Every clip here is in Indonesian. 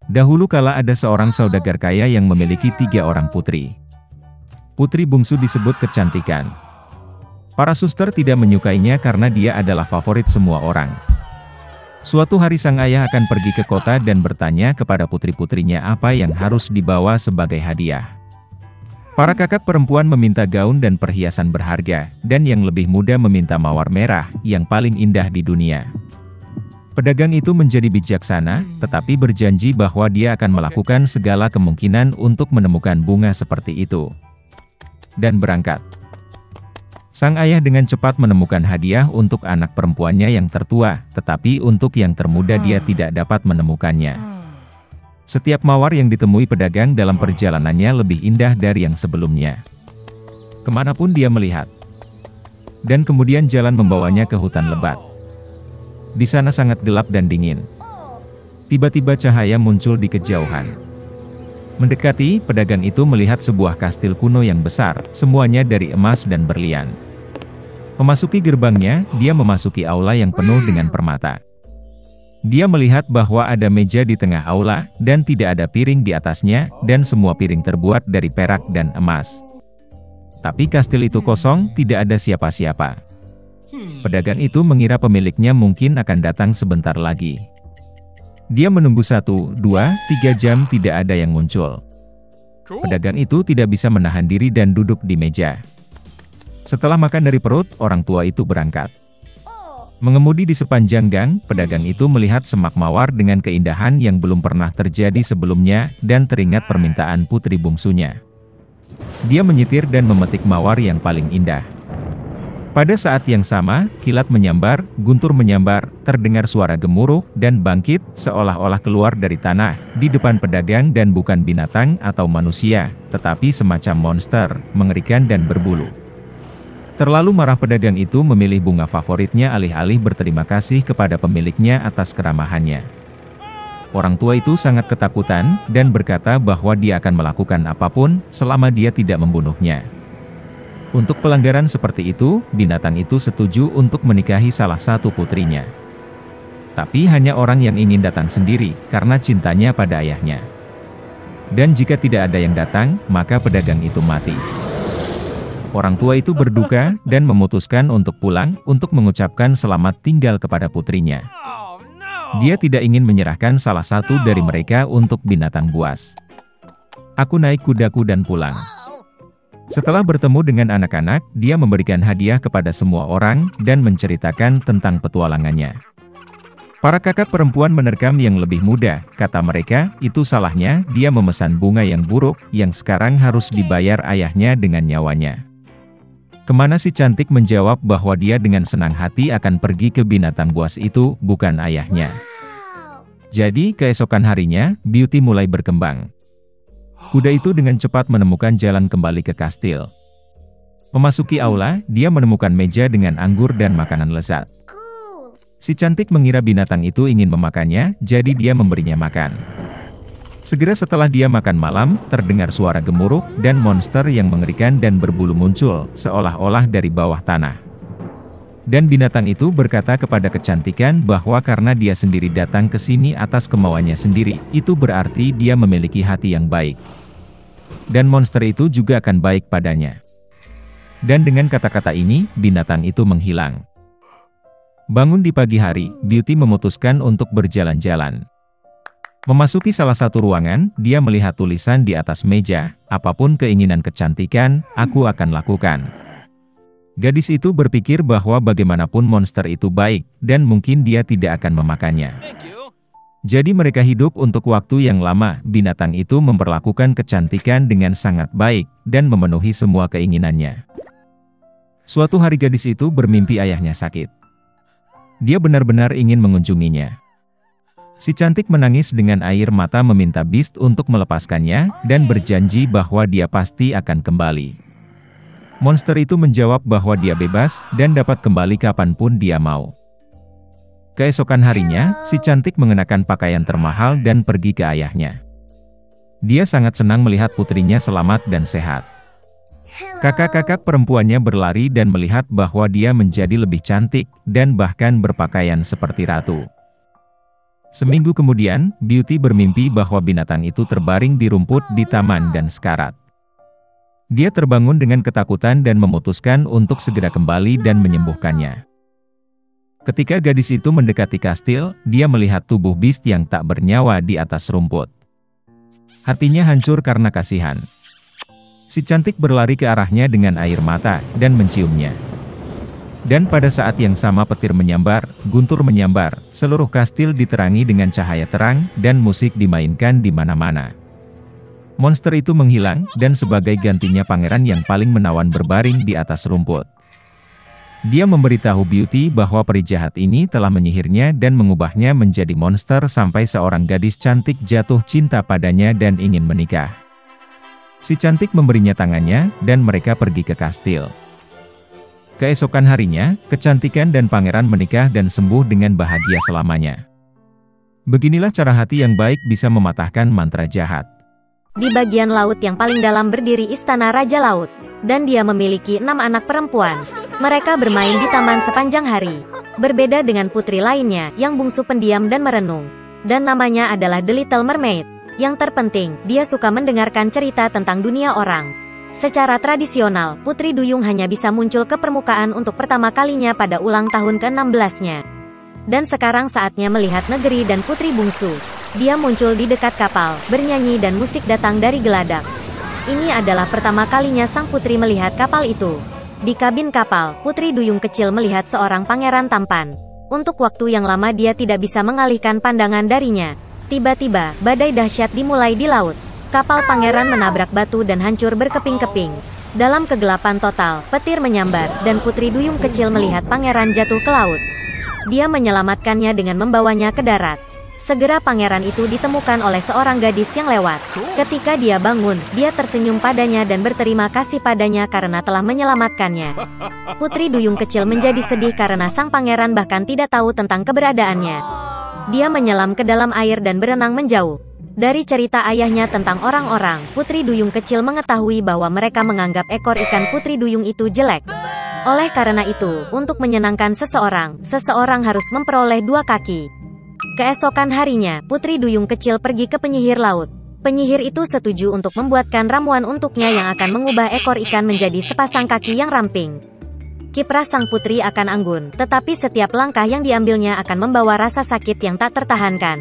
Dahulu kala ada seorang saudagar kaya yang memiliki 3 orang putri. Putri bungsu disebut kecantikan. Para suster tidak menyukainya karena dia adalah favorit semua orang. Suatu hari sang ayah akan pergi ke kota dan bertanya kepada putri-putrinya apa yang harus dibawa sebagai hadiah. Para kakak perempuan meminta gaun dan perhiasan berharga, dan yang lebih muda meminta mawar merah, yang paling indah di dunia. Pedagang itu menjadi bijaksana, tetapi berjanji bahwa dia akan melakukan segala kemungkinan untuk menemukan bunga seperti itu. Dan berangkat. Sang ayah dengan cepat menemukan hadiah untuk anak perempuannya yang tertua, tetapi untuk yang termuda dia tidak dapat menemukannya. Setiap mawar yang ditemui pedagang dalam perjalanannya lebih indah dari yang sebelumnya. Kemanapun dia melihat. Dan kemudian jalan membawanya ke hutan lebat. Di sana sangat gelap dan dingin. Tiba-tiba cahaya muncul di kejauhan. Mendekati, pedagang itu melihat sebuah kastil kuno yang besar, semuanya dari emas dan berlian. Memasuki gerbangnya, dia memasuki aula yang penuh dengan permata. Dia melihat bahwa ada meja di tengah aula, dan tidak ada piring di atasnya, dan semua piring terbuat dari perak dan emas. Tapi kastil itu kosong, tidak ada siapa-siapa. Pedagang itu mengira pemiliknya mungkin akan datang sebentar lagi. Dia menunggu 1, 2, 3 jam tidak ada yang muncul. Pedagang itu tidak bisa menahan diri dan duduk di meja. Setelah makan dari perut, orang tua itu berangkat. Mengemudi di sepanjang gang, pedagang itu melihat semak mawar dengan keindahan yang belum pernah terjadi sebelumnya, dan teringat permintaan putri bungsunya. Dia menyetir dan memetik mawar yang paling indah. Pada saat yang sama, kilat menyambar, guntur menyambar, terdengar suara gemuruh, dan bangkit, seolah-olah keluar dari tanah, di depan pedagang dan bukan binatang atau manusia, tetapi semacam monster, mengerikan dan berbulu. Terlalu marah pedagang itu memilih bunga favoritnya alih-alih berterima kasih kepada pemiliknya atas keramahannya. Orang tua itu sangat ketakutan, dan berkata bahwa dia akan melakukan apapun, selama dia tidak membunuhnya. Untuk pelanggaran seperti itu, binatang itu setuju untuk menikahi salah satu putrinya. Tapi hanya orang yang ingin datang sendiri, karena cintanya pada ayahnya. Dan jika tidak ada yang datang, maka pedagang itu mati. Orang tua itu berduka, dan memutuskan untuk pulang, untuk mengucapkan selamat tinggal kepada putrinya. Dia tidak ingin menyerahkan salah satu dari mereka untuk binatang buas. Aku naik kudaku dan pulang. Setelah bertemu dengan anak-anak, dia memberikan hadiah kepada semua orang, dan menceritakan tentang petualangannya. Para kakak perempuan menerkam yang lebih muda, kata mereka, itu salahnya, dia memesan bunga yang buruk, yang sekarang harus dibayar ayahnya dengan nyawanya. Kemana si cantik menjawab bahwa dia dengan senang hati akan pergi ke binatang buas itu, bukan ayahnya. Jadi, keesokan harinya, Beauty mulai berkembang. Kuda itu dengan cepat menemukan jalan kembali ke kastil. Memasuki aula, dia menemukan meja dengan anggur dan makanan lezat. Si cantik mengira binatang itu ingin memakannya, jadi dia memberinya makan. Segera setelah dia makan malam, terdengar suara gemuruh, dan monster yang mengerikan dan berbulu muncul, seolah-olah dari bawah tanah. Dan binatang itu berkata kepada kecantikan bahwa karena dia sendiri datang ke sini atas kemauannya sendiri, itu berarti dia memiliki hati yang baik. Dan monster itu juga akan baik padanya. Dan dengan kata-kata ini, binatang itu menghilang. Bangun di pagi hari, Beauty memutuskan untuk berjalan-jalan. Memasuki salah satu ruangan, dia melihat tulisan di atas meja, apapun keinginan kecantikan, aku akan lakukan. Gadis itu berpikir bahwa bagaimanapun monster itu baik, dan mungkin dia tidak akan memakannya. Jadi mereka hidup untuk waktu yang lama, binatang itu memperlakukan kecantikan dengan sangat baik, dan memenuhi semua keinginannya. Suatu hari gadis itu bermimpi ayahnya sakit. Dia benar-benar ingin mengunjunginya. Si cantik menangis dengan air mata meminta Beast untuk melepaskannya, dan berjanji bahwa dia pasti akan kembali. Monster itu menjawab bahwa dia bebas, dan dapat kembali kapanpun dia mau. Keesokan harinya, si cantik mengenakan pakaian termahal dan pergi ke ayahnya. Dia sangat senang melihat putrinya selamat dan sehat. Kakak-kakak perempuannya berlari dan melihat bahwa dia menjadi lebih cantik, dan bahkan berpakaian seperti ratu. Seminggu kemudian, Beauty bermimpi bahwa binatang itu terbaring di rumput di taman dan sekarat. Dia terbangun dengan ketakutan dan memutuskan untuk segera kembali dan menyembuhkannya. Ketika gadis itu mendekati kastil, dia melihat tubuh Beast yang tak bernyawa di atas rumput. Hatinya hancur karena kasihan. Si cantik berlari ke arahnya dengan air mata, dan menciumnya. Dan pada saat yang sama petir menyambar, guntur menyambar, seluruh kastil diterangi dengan cahaya terang, dan musik dimainkan di mana-mana. Monster itu menghilang, dan sebagai gantinya pangeran yang paling menawan berbaring di atas rumput. Dia memberitahu Beauty bahwa peri jahat ini telah menyihirnya dan mengubahnya menjadi monster sampai seorang gadis cantik jatuh cinta padanya dan ingin menikah. Si cantik memberinya tangannya, dan mereka pergi ke kastil. Keesokan harinya, kecantikan dan pangeran menikah dan sembuh dengan bahagia selamanya. Beginilah cara hati yang baik bisa mematahkan mantra jahat. Di bagian laut yang paling dalam berdiri istana Raja Laut, dan dia memiliki 6 anak perempuan. Mereka bermain di taman sepanjang hari. Berbeda dengan putri lainnya, yang bungsu pendiam dan merenung. Dan namanya adalah The Little Mermaid. Yang terpenting, dia suka mendengarkan cerita tentang dunia orang. Secara tradisional, Putri Duyung hanya bisa muncul ke permukaan untuk pertama kalinya pada ulang tahun ke-16-nya. Dan sekarang saatnya melihat negeri dan putri bungsu. Dia muncul di dekat kapal, bernyanyi dan musik datang dari geladak. Ini adalah pertama kalinya sang putri melihat kapal itu. Di kabin kapal, Putri Duyung kecil melihat seorang pangeran tampan. Untuk waktu yang lama dia tidak bisa mengalihkan pandangan darinya. Tiba-tiba, badai dahsyat dimulai di laut. Kapal pangeran menabrak batu dan hancur berkeping-keping. Dalam kegelapan total, petir menyambar, dan Putri Duyung kecil melihat pangeran jatuh ke laut. Dia menyelamatkannya dengan membawanya ke darat. Segera pangeran itu ditemukan oleh seorang gadis yang lewat. Ketika dia bangun, dia tersenyum padanya dan berterima kasih padanya karena telah menyelamatkannya. Putri Duyung kecil menjadi sedih karena sang pangeran bahkan tidak tahu tentang keberadaannya. Dia menyelam ke dalam air dan berenang menjauh. Dari cerita ayahnya tentang orang-orang, Putri Duyung kecil mengetahui bahwa mereka menganggap ekor ikan Putri Duyung itu jelek. Oleh karena itu, untuk menyenangkan seseorang harus memperoleh 2 kaki. Keesokan harinya, Putri Duyung kecil pergi ke penyihir laut. Penyihir itu setuju untuk membuatkan ramuan untuknya yang akan mengubah ekor ikan menjadi sepasang kaki yang ramping. Kiprah sang putri akan anggun, tetapi setiap langkah yang diambilnya akan membawa rasa sakit yang tak tertahankan.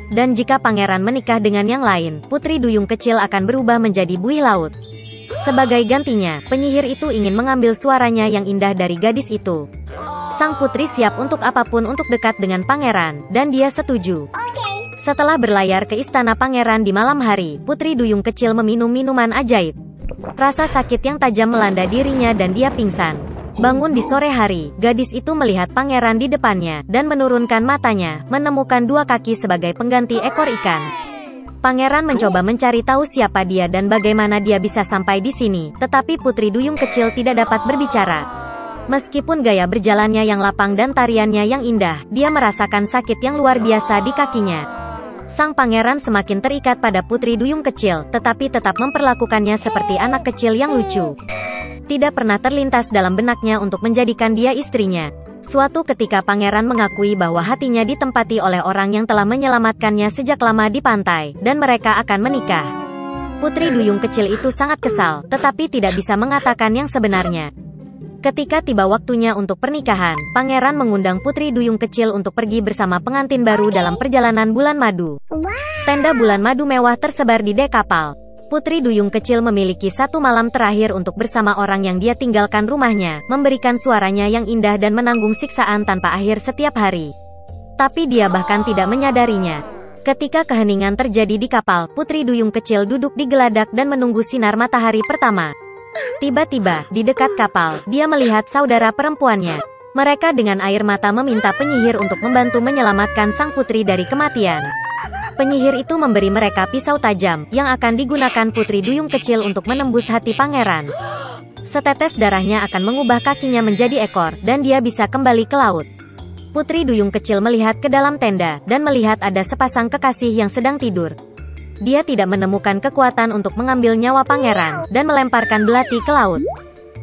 Dan jika pangeran menikah dengan yang lain, Putri Duyung kecil akan berubah menjadi buih laut. Sebagai gantinya, penyihir itu ingin mengambil suaranya yang indah dari gadis itu. Sang putri siap untuk apapun untuk dekat dengan pangeran, dan dia setuju. Setelah berlayar ke istana pangeran di malam hari, Putri Duyung kecil meminum minuman ajaib. Rasa sakit yang tajam melanda dirinya dan dia pingsan. Bangun di sore hari, gadis itu melihat pangeran di depannya, dan menurunkan matanya, menemukan 2 kaki sebagai pengganti ekor ikan. Pangeran mencoba mencari tahu siapa dia dan bagaimana dia bisa sampai di sini, tetapi Putri Duyung kecil tidak dapat berbicara. Meskipun gaya berjalannya yang lapang dan tariannya yang indah, dia merasakan sakit yang luar biasa di kakinya. Sang pangeran semakin terikat pada Putri Duyung kecil, tetapi tetap memperlakukannya seperti anak kecil yang lucu. Tidak pernah terlintas dalam benaknya untuk menjadikan dia istrinya. Suatu ketika pangeran mengakui bahwa hatinya ditempati oleh orang yang telah menyelamatkannya sejak lama di pantai, dan mereka akan menikah. Putri Duyung kecil itu sangat kesal, tetapi tidak bisa mengatakan yang sebenarnya. Ketika tiba waktunya untuk pernikahan, pangeran mengundang Putri Duyung kecil untuk pergi bersama pengantin baru dalam perjalanan bulan madu. Tenda bulan madu mewah tersebar di dek kapal. Putri Duyung kecil memiliki 1 malam terakhir untuk bersama orang yang dia tinggalkan rumahnya, memberikan suaranya yang indah dan menanggung siksaan tanpa akhir setiap hari. Tapi dia bahkan tidak menyadarinya. Ketika keheningan terjadi di kapal, Putri Duyung kecil duduk di geladak dan menunggu sinar matahari pertama. Tiba-tiba, di dekat kapal, dia melihat saudara perempuannya. Mereka dengan air mata meminta penyihir untuk membantu menyelamatkan sang putri dari kematian. Penyihir itu memberi mereka pisau tajam, yang akan digunakan Putri Duyung kecil untuk menembus hati pangeran. Setetes darahnya akan mengubah kakinya menjadi ekor, dan dia bisa kembali ke laut. Putri Duyung kecil melihat ke dalam tenda, dan melihat ada sepasang kekasih yang sedang tidur. Dia tidak menemukan kekuatan untuk mengambil nyawa pangeran, dan melemparkan belati ke laut.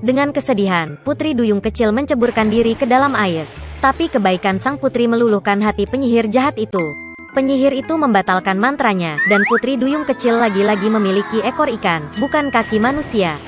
Dengan kesedihan, Putri Duyung kecil menceburkan diri ke dalam air. Tapi kebaikan sang putri meluluhkan hati penyihir jahat itu. Penyihir itu membatalkan mantranya, dan Putri Duyung kecil lagi-lagi memiliki ekor ikan, bukan kaki manusia.